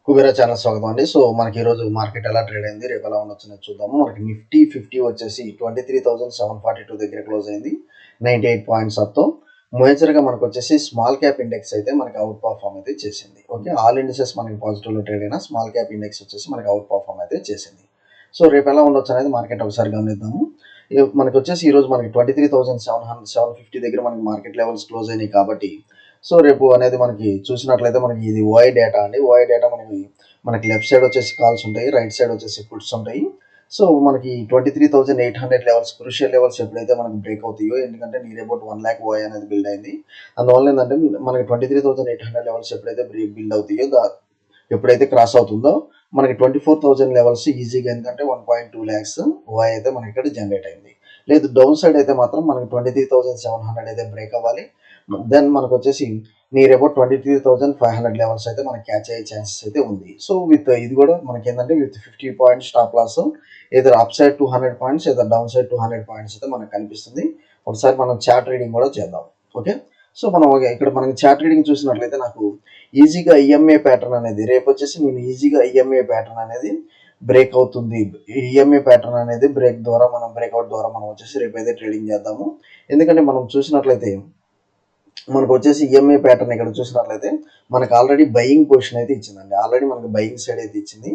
Kubera channel స్వాగతం అండి. So మనకి ఈరోజు మార్కెట్ ఎలా ట్రేడ్ అయింది, రేపు ఎలా ఉండొచ్చునో చూద్దాము. మనకి నిఫ్టీ 50 వచ్చేసి 23,742 దగ్గర క్లోజ్ అయింది 98 పాయింట్స్ అప్తో. మేజర్గా మనకు వచ్చేసి స్మాల్ క్యాప్ ఇండెక్స్ అయితే మనకి అవుట్ పర్ఫామ్ అయితే చేసింది. ఓకే, ఆల్ ఇండిసెస్ మనకి పాజిటివ్లో ట్రేడ్ అయినా స్మాల్ క్యాప్ ఇండెక్స్ వచ్చేసి మనకి అవుట్ పర్ఫామ్ అయితే చేసింది. సో రేపు ఎలా ఉండొచ్చు అనేది మార్కెట్ ఒకసారి గమనిద్దాము. మనకి వచ్చేసి ఈరోజు మనకి 23,750 దగ్గర మనకి మార్కెట్ లెవెల్స్ క్లోజ్ అయినాయి కాబట్టి సో రేపు అనేది మనకి చూసినట్లయితే మనకి ఇది ఓఐ డేటా అండి. ఓఐ డేటా మనకి లెఫ్ట్ సైడ్ వచ్చేసి కాల్స్ ఉంటాయి, రైట్ సైడ్ వచ్చేసి పుట్స్ ఉంటాయి. సో మనకి 23,800 లెవెల్స్ క్రూషియల్ లెవెల్స్ ఎప్పుడైతే మనకి బ్రేక్ అవుతాయో, ఎందుకంటే నియర్ అబౌట్ 1 lakh ఓఐ అనేది బిల్డ్ అయింది. అందువల్ల ఏంటంటే మనకి 23,800 లెవెల్స్ ఎప్పుడైతే బిల్డ్ అవుతాయో ఎప్పుడైతే క్రాస్ అవుతుందో మనకి 24,000 లెవెల్స్ ఈజీగా, ఎందుకంటే 1.2 lakhs ఓఐ అయితే మనకి ఇక్కడ జనరేట్ అయింది. లేదు డౌన్ సైడ్ అయితే మాత్రం మనకి 23,700 అయితే బ్రేక్ అవ్వాలి. దెన్ మనకు వచ్చేసి నియర్ అబౌట్ 23,500 లెవెల్స్ అయితే మనకి క్యాచ్ అయ్యే ఛాన్సెస్ అయితే ఉంది. సో ఇది కూడా మనకి ఏంటంటే విత్ 50 పాయింట్స్ స్టాప్ లాస్, ఏదో అప్ సైడ్ 200 పాయింట్స్, ఏదో డౌన్ సైడ్ 200 పాయింట్స్ అయితే మనకు కనిపిస్తుంది. ఒకసారి మనం చార్ట్ రీడింగ్ కూడా చేద్దాం. ఓకే, సో మనం ఇక్కడ మనకి చార్ట్ రీడింగ్ చూసినట్లయితే నాకు ఈజీగా ఈఎంఏ ప్యాటర్న్ అనేది రేపు వచ్చేసి నేను ఈజీగా ఈఎంఏ ప్యాటర్న్ అనేది బ్రేక్ అవుతుంది. ఈఎంఏ ప్యాటర్న్ అనేది బ్రేక్అవుట్ ద్వారా మనం వచ్చేసి రేపు అయితే ట్రేడింగ్ చేద్దాము. ఎందుకంటే మనం చూసినట్లయితే మనకు వచ్చేసి ఈఎంఐ ప్యాటర్న్ ఇక్కడ చూసినట్లయితే మనకు ఆల్రెడీ బయింగ్ పొజిషన్ అయితే ఇచ్చిందండి. ఆల్రెడీ మనకి బయింగ్ సైడ్ అయితే ఇచ్చింది,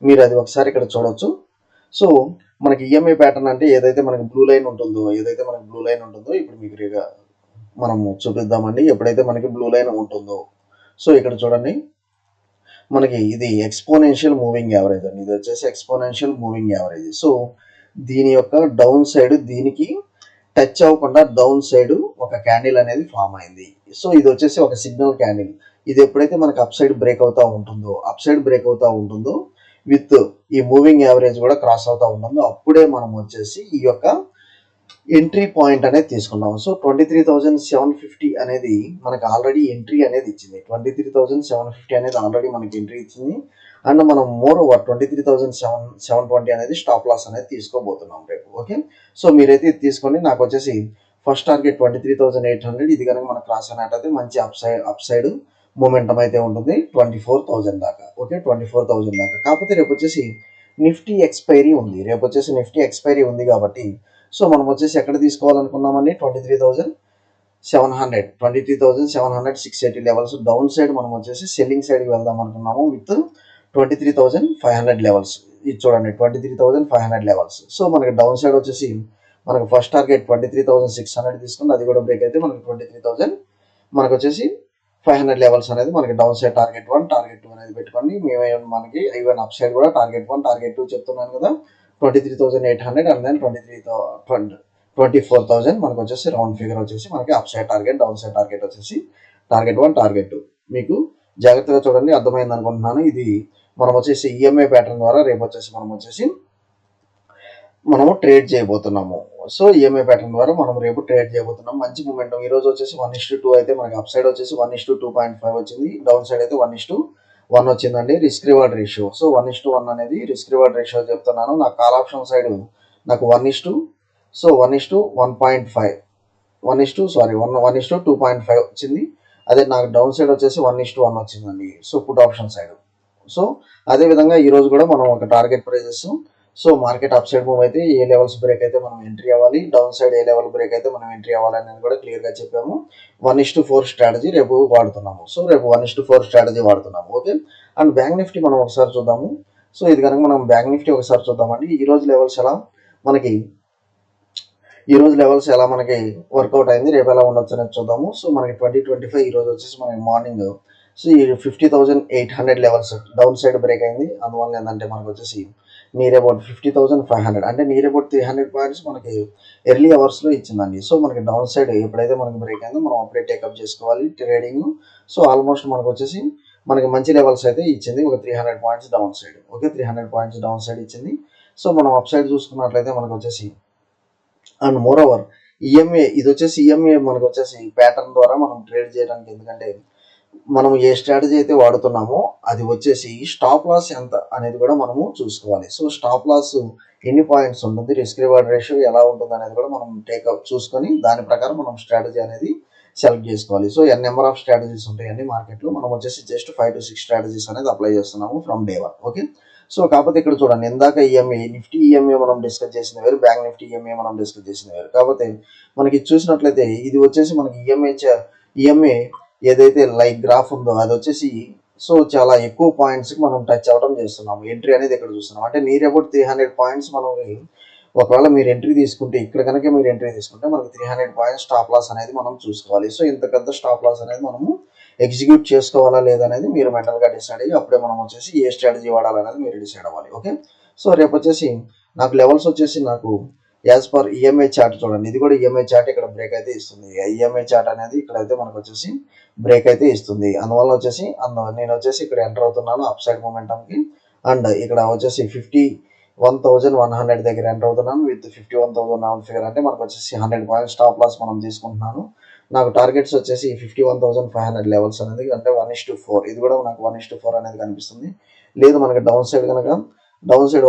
మీరు అది ఒకసారి ఇక్కడ చూడొచ్చు. సో మనకి ఈఎంఐ ప్యాటర్న్ అంటే ఏదైతే మనకి బ్లూ లైన్ ఉంటుందో ఇప్పుడు మీకు మనము చూపిద్దామండి. ఎప్పుడైతే మనకి బ్లూ లైన్ ఉంటుందో, సో ఇక్కడ చూడండి మనకి ఇది ఎక్స్పోనెన్షియల్ మూవింగ్ యావరేజ్ అండి. ఇది వచ్చేసి ఎక్స్పోనెన్షియల్ మూవింగ్ యావరేజ్. సో దీని యొక్క డౌన్ సైడ్ దీనికి టచ్ అవ్వకుండా డౌన్ సైడ్ ఒక క్యాండిల్ అనేది ఫామ్ అయింది. సో ఇది వచ్చేసి ఒక సిగ్నల్ క్యాండిల్. ఇది ఎప్పుడైతే మనకి అప్ సైడ్ బ్రేక్ అవుతా ఉంటుందో విత్ ఈ మూవింగ్ యావరేజ్ కూడా క్రాస్ అవుతా ఉంటుందో, అప్పుడే మనం వచ్చేసి ఈ యొక్క ఎంట్రీ పాయింట్ అనేది తీసుకున్నాం. సో 23,750 అనేది మనకి ఆల్రెడీ ఎంట్రీ అనేది ఇచ్చింది. 23,750 అనేది ఆల్రెడీ మనకి ఎంట్రీ ఇచ్చింది. అండ్ మనం మోర్ ఓవర్ 23,720 అనేది స్టాప్ లాస్ అనేది తీసుకోబోతున్నాం రేపు. ఓకే, సో మీరైతే ఇది తీసుకోండి. నాకు వచ్చేసి ఫస్ట్ టార్గెట్ 23,800. ఇది కనుక మనకు క్రాస్ అయినట్టయితే మంచి అప్ సైడ్ మూమెంటం అయితే ఉంటుంది 24,000 దాకా. ఓకే, 24,000 దాకా. కాకపోతే రేపు వచ్చేసి నిఫ్టీ ఎక్స్పైరీ ఉంది కాబట్టి సో మనం వచ్చేసి ఎక్కడ తీసుకోవాలనుకున్నామండి, 23,700 లెవెల్స్ డౌన్ సైడ్ మనం వచ్చేసి సెల్లింగ్ సైడ్కి వెళ్దాం అనుకున్నాము విత్ 23,500 లెవెల్స్. ఇది చూడండి 23,500 లెవెల్స్. సో మనకి డౌన్ సైడ్ వచ్చేసి మనకు ఫస్ట్ టార్గెట్ 23,600 తీసుకుంది. అది కూడా బ్రేక్ అయితే మనకి 23,000 మనకు వచ్చేసి 500 లెవెల్స్ అనేది మనకి డౌన్ సైడ్ టార్గెట్ 1 టార్గెట్ 2 అనేది పెట్టుకోండి. మనకి ఈవెన్ అప్ సైడ్ కూడా టార్గెట్ 1 టార్గెట్ 2 చెప్తున్నాను కదా. 23,800 అండ్ దెన్ 24,000 మనకు వచ్చేసి రౌండ్ ఫిగర్ వచ్చేసి మనకి up side target, down side target వచ్చేసి టార్గెట్ 1 టార్గెట్ 2. మీకు జాగ్రత్తగా చూడండి, అర్థమైంది అనుకుంటున్నాను. ఇది మనం వచ్చేసి ఈఎంఐ ప్యాటర్న్ ద్వారా రేపు వచ్చేసి మనము ట్రేడ్ చేయబోతున్నాము. సో ఈఎంఐ ప్యాటర్న్ ద్వారా మనం రేపు ట్రేడ్ చేయబోతున్నాం. మంచి మూమెంటం ఈ రోజు వచ్చేసి 1:2 అయితే మనకి అప్ సైడ్ వచ్చేసి 1:2.5 వచ్చింది, డౌన్ సైడ్ అయితే 1:1 వచ్చిందండి రిస్క్ రివార్డ్ రేషియో. సో 1:1 అనేది రిస్క్ రివార్డ్ రేషియో చెప్తున్నాను. నాకు కాల్ ఆప్షన్ సైడ్ నాకు 1:1.5 1:2.5 వచ్చింది. అదే నాకు డౌన్ సైడ్ వచ్చేసి 1:1 వచ్చిందండి. So put option side. So అదే విధంగా ఈ రోజు కూడా మనం ఒక target prices, so market up side move అయితే ఏ లెవెల్స్ బ్రేక్ అయితే మనం ఎంట్రీ అవ్వాలి, డౌన్ సైడ్ ఏ లెవెల్ బ్రేక్ అయితే మనం ఎంట్రీ అవ్వాలి అనేది కూడా క్లియర్గా చెప్పాము. 1:4 స్ట్రాటజీ రేపు వాడుతున్నాము. సో రేపు 1:4 స్ట్రాటజీ వాడుతున్నాము. ఓకే, అండ్ బ్యాంక్ నిఫ్టీ మనం ఒకసారి చూద్దాము. సో ఇది కనుక మనం బ్యాంక్ నిఫ్టీ ఒకసారి చూద్దామండి. ఈ రోజు లెవెల్స్ ఎలా మనకి వర్కౌట్ అయింది, రేపు ఎలా ఉండొచ్చు అనేది చూద్దాము. సో మనకి 2025 ఈ రోజు వచ్చేసి మనకి మార్నింగ్ సో ఈ 50,800 లెవెల్స్ డౌన్ సైడ్ బ్రేక్ అయింది. అందువల్ల ఏంటంటే మనకు వచ్చేసి నియర్ అబౌట్ 50,500 అంటే నియర్ అబౌట్ 300 పాయింట్స్ మనకి ఎర్లీ అవర్స్లో ఇచ్చిందండి. సో మనకి డౌన్ సైడ్ ఎప్పుడైతే మనకి బ్రేక్ అయిందో మనం అప్పుడే టేకప్ చేసుకోవాలి ట్రేడింగ్. సో ఆల్మోస్ట్ మనకు వచ్చేసి మనకి మంచి లెవెల్స్ అయితే ఇచ్చింది, ఒక 300 points down side. Okay, 300 points down side ఇచ్చింది. సో మనం అప్ సైడ్ చూసుకున్నట్లయితే మనకు వచ్చేసి అండ్ మోర్ ఓవర్ ఇది వచ్చేసి ఈఎంఏ మనకు వచ్చేసి ప్యాటర్న్ ద్వారా మనం ట్రేడ్ చేయడానికి, ఎందుకంటే మనం ఏ స్ట్రాటజీ అయితే వాడుతున్నామో అది వచ్చేసి స్టాప్ లాస్ ఎంత అనేది కూడా మనము చూసుకోవాలి. సో స్టాప్ లాస్ ఎన్ని పాయింట్స్ ఉంటుంది, రిస్క్ రివార్డ్ రేషియో ఎలా ఉంటుంది అనేది కూడా మనం టేకప్ చూసుకొని దాని ప్రకారం మనం స్ట్రాటజీ అనేది సెలెక్ట్ చేసుకోవాలి. సో నెంబర్ ఆఫ్ స్ట్రాటజీస్ ఉంటాయండి మార్కెట్లో. మనం వచ్చేసి జస్ట్ 5 to 6 స్ట్రాటజీస్ అనేది అప్లై చేస్తున్నాము ఫ్రమ్ డే 1. ఓకే. సో కాకపోతే ఇక్కడ చూడండి, ఇందాక ఈఎంఐ నిఫ్టీ ఈఎంఐ మనం డిస్కస్ చేసిన వేరు, బ్యాంక్ నిఫ్టీ ఈఎంఐ మనం డిస్కస్ చేసిన వేరు. కాకపోతే మనకి చూసినట్లయితే ఇది వచ్చేసి మనకి ఈఎంఐ ఏదైతే లైక్ గ్రాఫ్ ఉందో అది వచ్చేసి సో చాలా ఎక్కువ పాయింట్స్ మనం టచ్ అవడం చేస్తున్నాము. ఎంట్రీ అనేది ఇక్కడ చూస్తున్నాం అంటే నియర్ అబౌట్ 300 పాయింట్స్ మనం ఒకవేళ మీరు ఎంట్రీ తీసుకుంటే ఇక్కడ కనుక మీరు ఎంట్రీ తీసుకుంటే మనకి 300 పాయింట్స్ స్టాప్ లాస్ అనేది మనం చూసుకోవాలి. సో ఇంత పెద్ద స్టాప్ లాస్ అనేది మనము ఎగ్జిక్యూట్ చేసుకోవాలా లేదా అనేది మీరు మెంటల్గా డిసైడ్ అయ్యి అప్పుడే మనం వచ్చేసి ఏ స్ట్రాటజీ వాడాలనేది మీరు డిసైడ్ అవ్వాలి. ఓకే. సో రేపు వచ్చేసి నాకు లెవెల్స్ వచ్చేసి నాకు యాజ్ పర్ ఈఎంఐ చార్ట్ చూడండి, ఇది కూడా ఈఎంఐ చార్ట్ ఇక్కడ బ్రేక్ అయితే ఇస్తుంది. ఈఎంఐ చార్ట్ అనేది ఇక్కడైతే మనకు వచ్చేసి బ్రేక్ అయితే ఇస్తుంది. అందువల్ల వచ్చేసి నేను వచ్చేసి ఇక్కడ ఎంటర్ అవుతున్నాను అప్ సైడ్ మొమెంటంకి. అండ్ ఇక్కడ వచ్చేసి 51,100 దగ్గర ఎంటర్ అవుతున్నాను విత్ 51,000 రౌండ్ ఫిగర్. అంటే మనకు వచ్చేసి 100 పాయింట్స్ స్టాప్ లాస్ మనం తీసుకుంటున్నాను. నాకు టార్గెట్స్ వచ్చేసి 51,500 లెవెల్స్ అనేది అంటే 1:4. ఇది కూడా నాకు 1:4 అనేది కనిపిస్తుంది. లేదు మనకి డౌన్ సైడ్ కనుక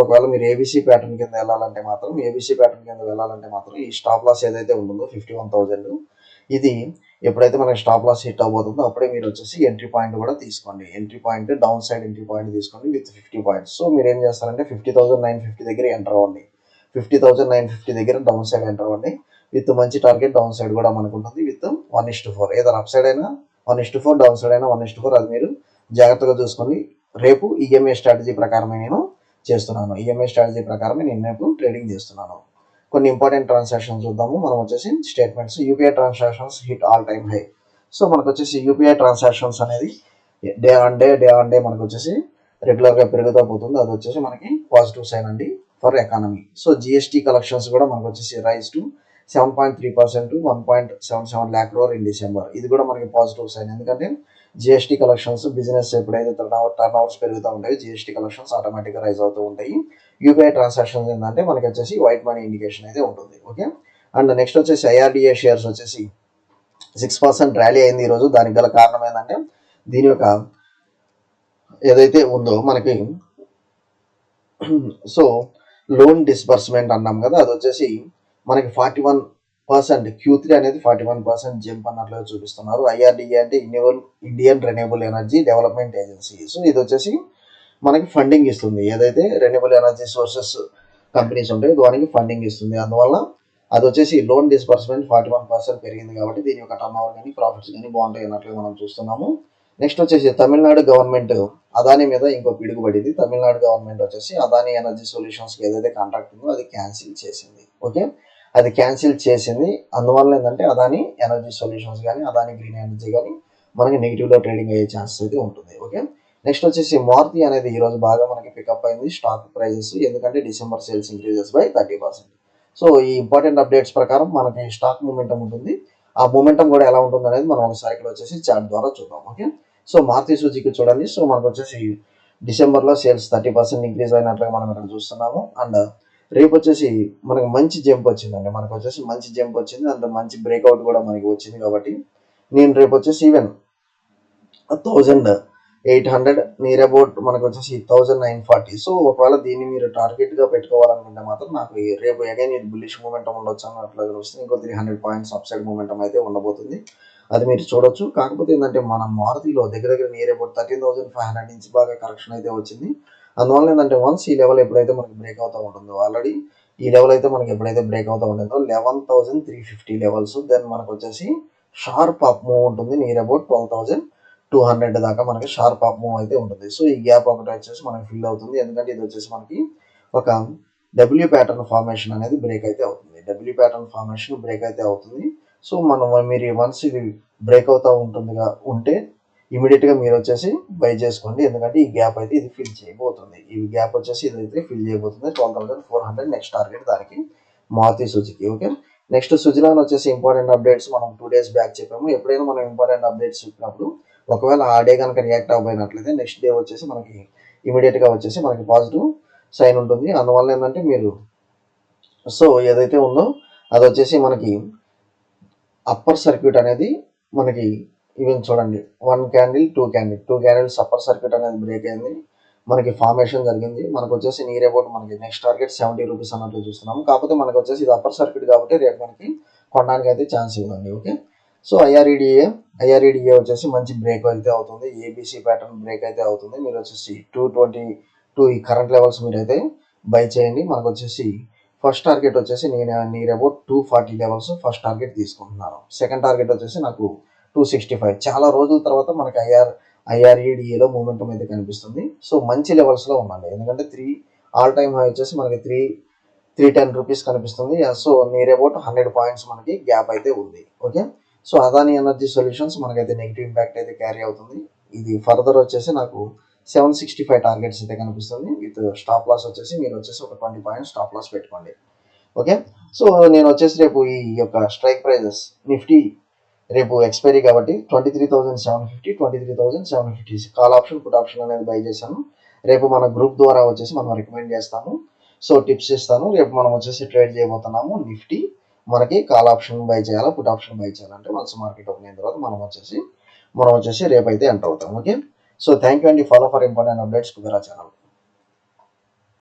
ఒకవేళ మీరు ఏబీసీ ప్యాటర్న్ కింద వెళ్ళాలంటే మాత్రం ఈ స్టాప్ లాస్ ఏదైతే ఉంటుందో 51,000 ఇది ఎప్పుడైతే మనకి స్టాప్ లాస్ హిట్ అవబోతుందో అప్పుడే మీరు వచ్చేసి ఎంట్రీ పాయింట్ కూడా తీసుకోండి. Entry point down side entry point తీసుకోండి విత్ 50 పాయింట్స్. సో మీరు ఏం చేస్తారంటే 50,950 దగ్గర ఎంటర్ అవ్వండి. 50,950 దగ్గర డౌన్ సైడ్ ఎంటర్ అవ్వండి విత్ మంచి టార్గెట్ డౌన్ సైడ్ కూడా మనకు ఉంటుంది విత్ 1:4. ఏదైనా అప్ సైడ్ అయినా 1:4, డౌన్ సైడ్ అయినా 1:4. అది మీరు జాగ్రత్తగా చూసుకొని రేపు ఈఎంఐ స్ట్రాటజీ ప్రకారమే నేను చేస్తున్నాను. ఈఎంఐ స్ట్రాటజీ ప్రకారమే నేను రేపు ట్రేడింగ్ చేస్తున్నాను. కొన్ని ఇంపార్టెంట్ ట్రాన్సాక్షన్స్ చూద్దాము. మనం వచ్చేసి statements UPI transactions hit all time high. So మనకు వచ్చేసి యూపీఐ ట్రాన్సాక్షన్స్ అనేది డే ఆన్ డే మనకు వచ్చేసి రెగ్యులర్గా పెరుగుతూ పోతుంది. అది వచ్చేసి మనకి పాజిటివ్ సైన్ అండి for economy. So GST collections కూడా మనకు వచ్చేసి rise to 7.3% 1.77 lakh crore in December. ఇది కూడా మనకి పాజిటివ్ సైన్. ఎందుకంటే జిఎస్టీ కలెక్షన్స్ బిజినెస్ ఎప్పుడైతే టర్న్ అవర్స్ పెరుగుతూ ఉంటాయో జిఎస్టీ కలెక్షన్స్ ఆటోమేటిక్గా రైజ్ అవుతూ ఉంటాయి. యూపీఐ ట్రాన్సాక్షన్స్ ఏంటంటే మనకి వచ్చేసి వైట్ మనీ ఇండికేషన్ అయితే ఉంటుంది. ఓకే. అండ్ నెక్స్ట్ వచ్చేసి ఐఆర్డిఏ షేర్స్ వచ్చేసి 6% ర్యాలీ అయింది ఈరోజు. దానికి గల కారణం ఏంటంటే దీని యొక్క ఏదైతే ఉందో మనకి సో లోన్ డిస్బర్స్మెంట్ అన్నాం కదా, అది వచ్చేసి మనకి 41% Q3 అనేది 41% జంప్ అన్నట్లుగా చూపిస్తున్నారు. ఐఆర్డిఏ అంటే Indian renewable energy development agency. So ఇది వచ్చేసి మనకి ఫండింగ్ ఇస్తుంది. ఏదైతే రెన్యూబుల్ ఎనర్జీ సోర్సెస్ కంపెనీస్ ఉంటాయో దానికి ఫండింగ్ ఇస్తుంది. అందువల్ల అది వచ్చేసి లోన్ డిస్బర్స్మెంట్ 41% పెరిగింది కాబట్టి దీని యొక్క టర్న్ ఓవర్ కానీ ప్రాఫిట్స్ కానీ బాగుంటాయి అన్నట్లుగా మనం చూస్తున్నాము. నెక్స్ట్ వచ్చేసి తమిళనాడు గవర్నమెంట్ అదానీ మీద ఇంకో పిడుగు పడింది. తమిళనాడు గవర్నమెంట్ వచ్చేసి అదానీ ఎనర్జీ సొల్యూషన్స్కి ఏదైతే కాంట్రాక్ట్ ఉందో అది క్యాన్సిల్ చేసింది. ఓకే. అది క్యాన్సిల్ చేసింది. అందువల్ల ఏంటంటే అదానీ ఎనర్జీ సొల్యూషన్స్ కానీ అదానీ గ్రీన్ ఎనర్జీ కానీ మనకి నెగిటివ్లో ట్రేడింగ్ అయ్యే ఛాన్సెస్ అయితే ఉంటుంది. ఓకే. నెక్స్ట్ వచ్చేసి మారుతి అనేది ఈరోజు బాగా మనకి పికప్ అయింది స్టాక్ ప్రైజెస్. ఎందుకంటే December sales increases by 30%. So ఈ ఇంపార్టెంట్ అప్డేట్స్ ప్రకారం మనకి స్టాక్ మూమెంటం ఉంటుంది. ఆ మూమెంటం కూడా ఎలా ఉంటుంది అనేది మనం ఒకసారి ఇక్కడ వచ్చేసి చార్ట్ ద్వారా చూద్దాం. ఓకే. సో మారుతి సుజుకి చూడండి. సో మనకు వచ్చేసి డిసెంబర్లో సేల్స్ 30% ఇంక్రీజ్ అయినట్లుగా మనం ఇక్కడ చూస్తున్నాము. అండ్ రేపు వచ్చేసి మనకు మంచి జంప్ వచ్చిందండి. మనకు వచ్చేసి మంచి జంప్ వచ్చింది అండ్ మంచి బ్రేక్అవుట్ కూడా మనకి వచ్చింది. కాబట్టి నేను రేపు వచ్చేసి ఈవెన్ 1,800 నియర్ అబౌట్ మనకు వచ్చేసి 1,940. సో ఒకవేళ దీన్ని మీరు టార్గెట్గా పెట్టుకోవాలనుకుంటే మాత్రం నాకు రేపు అగైన్ ఇది బుల్లిష్ మూమెంటం ఉండొచ్చు అన్నట్లుగా వస్తుంది. ఇంకో 300 పాయింట్స్ అప్ సైడ్ మూమెంటం అయితే ఉండబోతుంది. అది మీరు చూడొచ్చు. కాకపోతే ఏంటంటే మన మారుతిలో దగ్గర నియర్ అబౌట్ 13,500 నుంచి బాగా కరెక్షన్ అయితే వచ్చింది. అందువల్ల ఏంటంటే వన్స్ ఈ లెవెల్ ఎప్పుడైతే మనకి బ్రేక్ అవుతూ ఉంటుందో ఆల్రెడీ ఈ లెవెల్ అయితే మనకి ఎప్పుడైతే బ్రేక్ అవుతూ ఉంటుందో 11,350 లెవెల్స్, దెన్ మనకు వచ్చేసి షార్ప్ అప్ మూవ్ ఉంటుంది నియర్ అబౌట్ 12,200 దాకా మనకి షార్ప్ అప్ మూవ్ అయితే ఉంటుంది. సో ఈ గ్యాప్ ఒకటి వచ్చేసి మనకి ఫిల్ అవుతుంది. ఎందుకంటే ఇది వచ్చేసి మనకి ఒక డబ్ల్యూ ప్యాటర్న్ ఫార్మేషన్ అనేది బ్రేక్ అయితే అవుతుంది. డబ్ల్యూ ప్యాటర్న్ ఫార్మేషన్ బ్రేక్ అయితే అవుతుంది. సో మీరు వన్స్ ఇది బ్రేక్ అవుతూ ఉంటే ఇమీడియట్గా మీరు వచ్చేసి బై చేసుకోండి. ఎందుకంటే ఈ గ్యాప్ అయితే ఇది ఫిల్ చేయబోతుంది. ఈ గ్యాప్ వచ్చేసి ఇదైతే ఫిల్ చేయబోతుంది 12,400 నెక్స్ట్ టార్గెట్ దానికి Maruti Suzuki. Okay. Next Suzlon వచ్చేసి ఇంపార్టెంట్ అప్డేట్స్ మనం 2 days బ్యాక్ చెప్పాము. ఎప్పుడైనా మనం ఇంపార్టెంట్ అప్డేట్స్ చెప్పినప్పుడు ఒకవేళ ఆ డే కనుక రియాక్ట్ అవ్వబోయినట్లయితే నెక్స్ట్ డే వచ్చేసి మనకి ఇమీడియట్గా వచ్చేసి మనకి పాజిటివ్ సైన్ ఉంటుంది. అందువల్ల ఏంటంటే మీరు సో ఏదైతే ఉందో అది వచ్చేసి మనకి అప్పర్ సర్క్యూట్ అనేది మనకి ఈవెన్ చూడండి 1 candle 2 candles అప్పర్ సర్క్యూట్ అనేది బ్రేక్ అయింది. మనకి ఫార్మేషన్ జరిగింది. మనకు వచ్చేసి నియర్ అబౌట్ మనకి నెక్స్ట్ టార్గెట్ 70 రూపీస్ అన్నట్లు చూస్తున్నాము. కాకపోతే మనకు వచ్చేసి ఇది అప్పర్ సర్క్యూట్ కాబట్టి రేపు మనకి కొనడానికి అయితే ఛాన్స్ ఇవ్వండి. ఓకే. సో ఐఆర్ఈడిఏ వచ్చేసి మంచి బ్రేక్ అయితే అవుతుంది, ఏబిసి ప్యాటర్న్ బ్రేక్ అయితే అవుతుంది. మీరు వచ్చేసి 222 ఈ కరెంట్ లెవెల్స్ మీరైతే బై చేయండి. మనకు వచ్చేసి ఫస్ట్ టార్గెట్ వచ్చేసి నేను అబౌట్ 240 లెవెల్స్ ఫస్ట్ టార్గెట్ తీసుకుంటున్నాను. సెకండ్ టార్గెట్ వచ్చేసి నాకు 265. చాలా రోజుల తర్వాత మనకి ఐఆర్ఈడిఏలో మూమెంటం అయితే కనిపిస్తుంది. సో మంచి లెవెల్స్లో ఉండండి, ఎందుకంటే ఆల్ టైమ్ హై వచ్చేసి మనకి 310 రూపీస్ కనిపిస్తుంది. సో నియర్ అబౌట్ 100 పాయింట్స్ మనకి గ్యాప్ అయితే ఉంది. Okay, so Adani energy solutions మనకైతే నెగిటివ్ ఇంపాక్ట్ అయితే క్యారీ అవుతుంది. ఇది ఫర్దర్ వచ్చేసి నాకు 765 టార్గెట్స్ అయితే కనిపిస్తుంది. విత్ స్టాప్ లాస్ వచ్చేసి మీరు వచ్చేసి ఒక 20 పాయింట్స్ స్టాప్ లాస్ పెట్టుకోండి. ఓకే, సో నేను వచ్చేసి రేపు ఈ యొక్క స్ట్రైక్ ప్రైజెస్ నిఫ్టీ రేపు ఎక్స్పైరీ కాబట్టి 23,750 23,750 కాల్ ఆప్షన్ పుట్ ఆప్షన్ అనేది బై చేశాను. రేపు మన గ్రూప్ ద్వారా వచ్చేసి మనం రికమెండ్ చేస్తాము. సో టిప్స్ ఇస్తాను. రేపు మనం వచ్చేసి ట్రేడ్ చేయబోతున్నాము. నిఫ్టీ మనకి కాల్ ఆప్షన్ బై చేయాలా పుట్ ఆప్షన్ బై చేయాలంటే వన్స్ మార్కెట్ ఓపెన్ అయిన తర్వాత మనం వచ్చేసి రేపు అయితే ఎంటర్ అవుతాం. ఓకే, సో థ్యాంక్ యూ అండి. Follow for important updates Kubera channel.